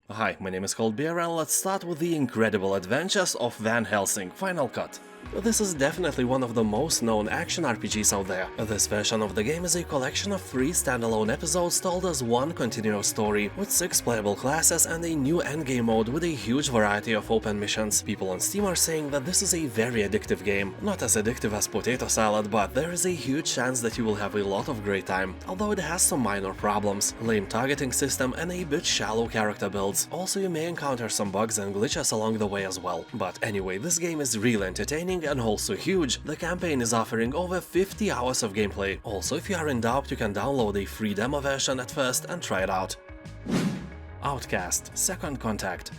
Hi, my name is Bear, and let's start with the incredible adventures of Van Helsing Final Cut. This is definitely one of the most known action RPGs out there. This version of the game is a collection of 3 standalone episodes told as one continuous story, with 6 playable classes and a new endgame mode with a huge variety of open missions. People on Steam are saying that this is a very addictive game. Not as addictive as Potato Salad, but there is a huge chance that you will have a lot of great time, although it has some minor problems, lame targeting system and a bit shallow character builds. Also, you may encounter some bugs and glitches along the way as well. But anyway, this game is really entertaining and also huge. The campaign is offering over 50 hours of gameplay. Also, if you are in doubt, you can download a free demo version at first and try it out. Outcast: Second Contact.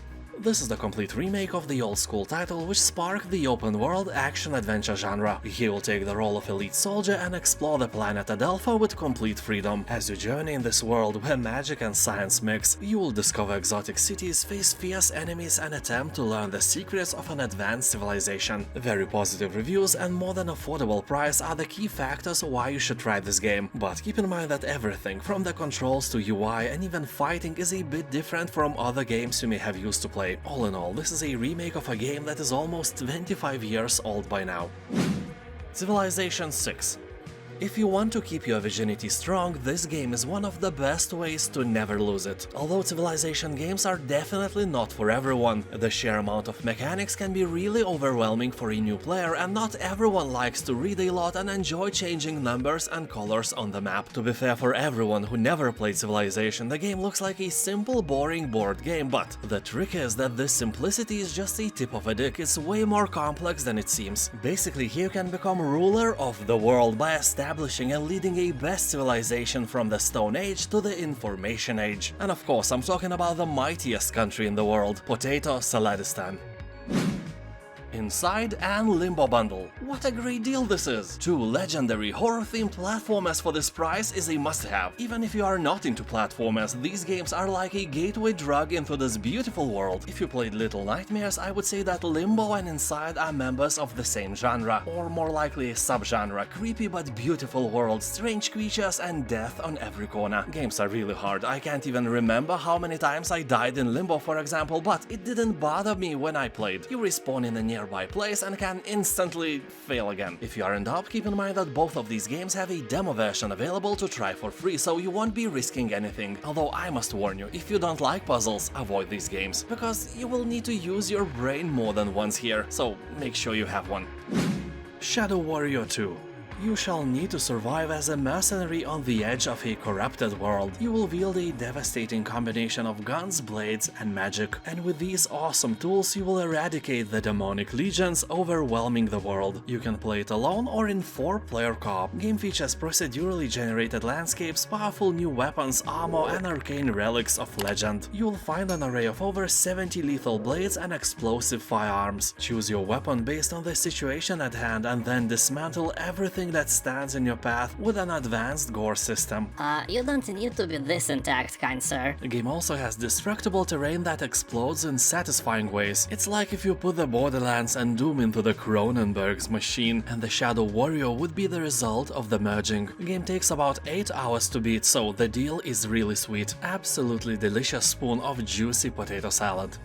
This is the complete remake of the old-school title, which sparked the open-world action-adventure genre. You will take the role of elite soldier and explore the planet Adelpha with complete freedom. As you journey in this world where magic and science mix, you will discover exotic cities, face fierce enemies and attempt to learn the secrets of an advanced civilization. Very positive reviews and more than affordable price are the key factors why you should try this game, but keep in mind that everything from the controls to UI and even fighting is a bit different from other games you may have used to play. All in all, this is a remake of a game that is almost 25 years old by now. Civilization 6. If you want to keep your virginity strong, this game is one of the best ways to never lose it. Although Civilization games are definitely not for everyone, the sheer amount of mechanics can be really overwhelming for a new player, and not everyone likes to read a lot and enjoy changing numbers and colors on the map. To be fair, for everyone who never played Civilization, the game looks like a simple, boring board game, but the trick is that this simplicity is just a tip of a dick. It's way more complex than it seems. Basically, here you can become ruler of the world by establishing and leading a best civilization from the Stone Age to the Information Age. And of course, I'm talking about the mightiest country in the world, Potato Saladistan. Inside and Limbo bundle. What a great deal this is! 2 legendary horror-themed platformers for this price is a must-have. Even if you are not into platformers, these games are like a gateway drug into this beautiful world. If you played Little Nightmares, I would say that Limbo and Inside are members of the same genre, or more likely a subgenre. Creepy but beautiful world, strange creatures and death on every corner. Games are really hard. I can't even remember how many times I died in Limbo, for example, but it didn't bother me when I played. You respawn in a nearby place and can instantly fail again. If you are in doubt, keep in mind that both of these games have a demo version available to try for free, so you won't be risking anything. Although I must warn you, if you don't like puzzles, avoid these games, because you will need to use your brain more than once here, so make sure you have one. Shadow Warrior 2. You shall need to survive as a mercenary on the edge of a corrupted world. You will wield a devastating combination of guns, blades, and magic, and with these awesome tools you will eradicate the demonic legions overwhelming the world. You can play it alone or in 4-player co-op. Game features procedurally generated landscapes, powerful new weapons, armor, and arcane relics of legend. You will find an array of over 70 lethal blades and explosive firearms. Choose your weapon based on the situation at hand and then dismantle everything that stands in your path with an advanced gore system. You don't need to be this intact, kind sir. The game also has destructible terrain that explodes in satisfying ways. It's like if you put the Borderlands and Doom into the Cronenberg's machine, and the Shadow Warrior would be the result of the merging. The game takes about 8 hours to beat, so the deal is really sweet. Absolutely delicious spoon of juicy potato salad.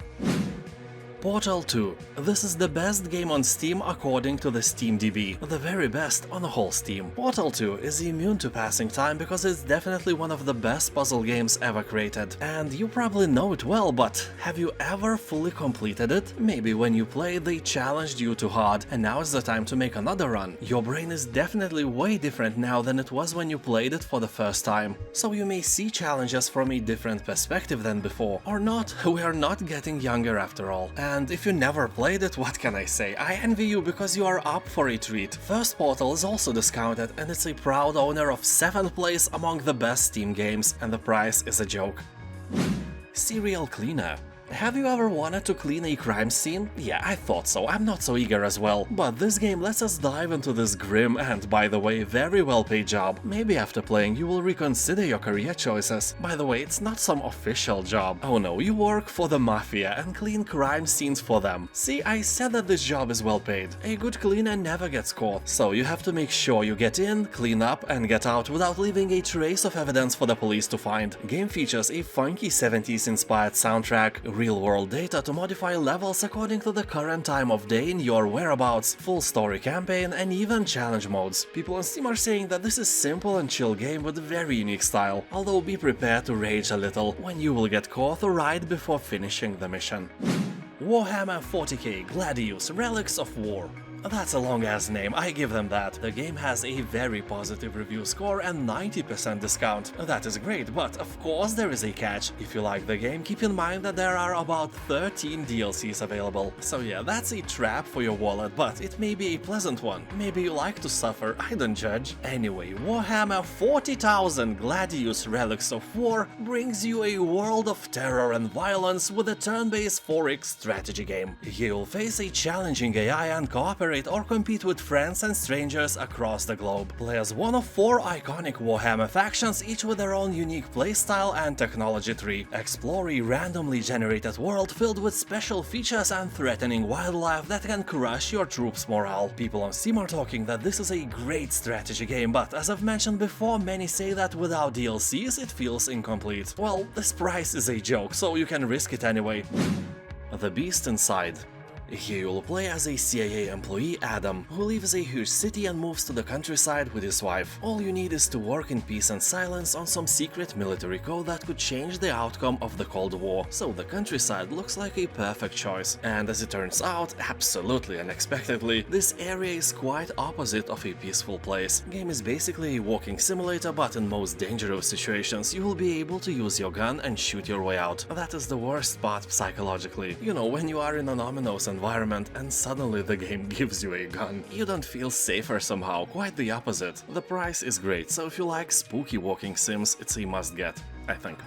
Portal 2. This is the best game on Steam according to the SteamDB, the very best on the whole Steam. Portal 2 is immune to passing time because it's definitely one of the best puzzle games ever created. And you probably know it well, but have you ever fully completed it? Maybe when you played they challenged you too hard, and now is the time to make another run. Your brain is definitely way different now than it was when you played it for the first time. So you may see challenges from a different perspective than before. Or not, we are not getting younger after all. And if you never played it, what can I say? I envy you because you are up for a treat. First Portal is also discounted and it's a proud owner of 7th place among the best Steam games, and the price is a joke. Serial Cleaner. Have you ever wanted to clean a crime scene? Yeah, I thought so, I'm not so eager as well. But this game lets us dive into this grim and, by the way, very well paid job. Maybe after playing you will reconsider your career choices. By the way, it's not some official job. Oh no, you work for the mafia and clean crime scenes for them. See, I said that this job is well paid. A good cleaner never gets caught, so you have to make sure you get in, clean up and get out without leaving a trace of evidence for the police to find. Game features a funky 70s inspired soundtrack, real-world data to modify levels according to the current time of day in your whereabouts, full story campaign and even challenge modes. People on Steam are saying that this is simple and chill game with very unique style, although be prepared to rage a little when you will get caught right before finishing the mission. Warhammer 40k Gladius Relics of War. That's a long-ass name, I give them that. The game has a very positive review score and 90% discount. That is great, but of course there is a catch. If you like the game, keep in mind that there are about 13 DLCs available. So yeah, that's a trap for your wallet, but it may be a pleasant one. Maybe you like to suffer, I don't judge. Anyway, Warhammer 40,000 Gladius Relics of War brings you a world of terror and violence with a turn-based 4x strategy game. Here you'll face a challenging AI and cooperate or compete with friends and strangers across the globe. Play as one of 4 iconic Warhammer factions, each with their own unique playstyle and technology tree. Explore a randomly generated world filled with special features and threatening wildlife that can crush your troops' morale. People on Steam are talking that this is a great strategy game, but as I've mentioned before, many say that without DLCs it feels incomplete. Well, this price is a joke, so you can risk it anyway. The Beast Inside. Here you'll play as a CIA employee, Adam, who leaves a huge city and moves to the countryside with his wife. All you need is to work in peace and silence on some secret military code that could change the outcome of the Cold War, so the countryside looks like a perfect choice. And as it turns out, absolutely unexpectedly, this area is quite opposite of a peaceful place. Game is basically a walking simulator, but in most dangerous situations you will be able to use your gun and shoot your way out. That is the worst part psychologically. You know, when you are in an ominous environment and suddenly the game gives you a gun. You don't feel safer somehow, quite the opposite. The price is great, so if you like spooky walking sims, it's a must-get, I think.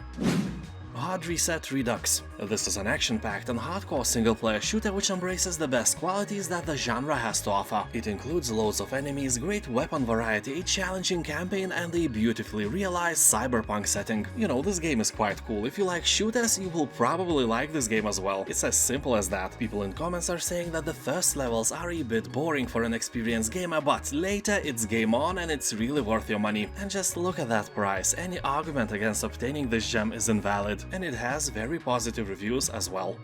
Hard Reset Redux. This is an action-packed and hardcore single-player shooter which embraces the best qualities that the genre has to offer. It includes loads of enemies, great weapon variety, a challenging campaign and a beautifully realized cyberpunk setting. You know, this game is quite cool. If you like shooters, you will probably like this game as well. It's as simple as that. People in comments are saying that the first levels are a bit boring for an experienced gamer, but later it's game on and it's really worth your money. And just look at that price. Any argument against obtaining this gem is invalid. And it has very positive reviews as well.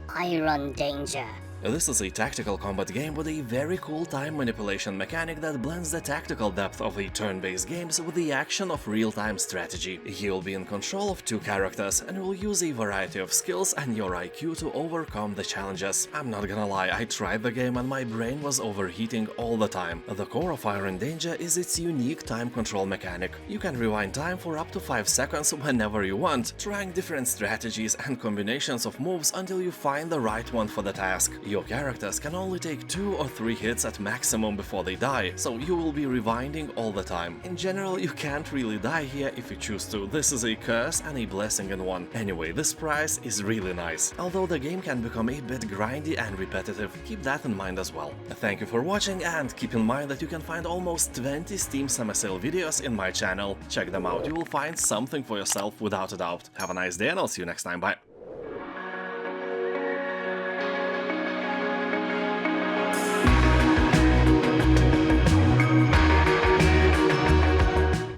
Iron Danger. This is a tactical combat game with a very cool time manipulation mechanic that blends the tactical depth of a turn-based games with the action of real-time strategy. You'll be in control of 2 characters and will use a variety of skills and your IQ to overcome the challenges. I'm not gonna lie, I tried the game and my brain was overheating all the time. The core of Iron Danger is its unique time control mechanic. You can rewind time for up to 5 seconds whenever you want, trying different strategies and combinations of moves until you find the right one for the task. Your characters can only take 2 or 3 hits at maximum before they die, so you will be rewinding all the time. In general, you can't really die here if you choose to. This is a curse and a blessing in one. Anyway, this price is really nice. Although the game can become a bit grindy and repetitive, keep that in mind as well. Thank you for watching, and keep in mind that you can find almost 20 Steam Summer Sale videos in my channel. Check them out, you will find something for yourself without a doubt. Have a nice day and I'll see you next time, bye!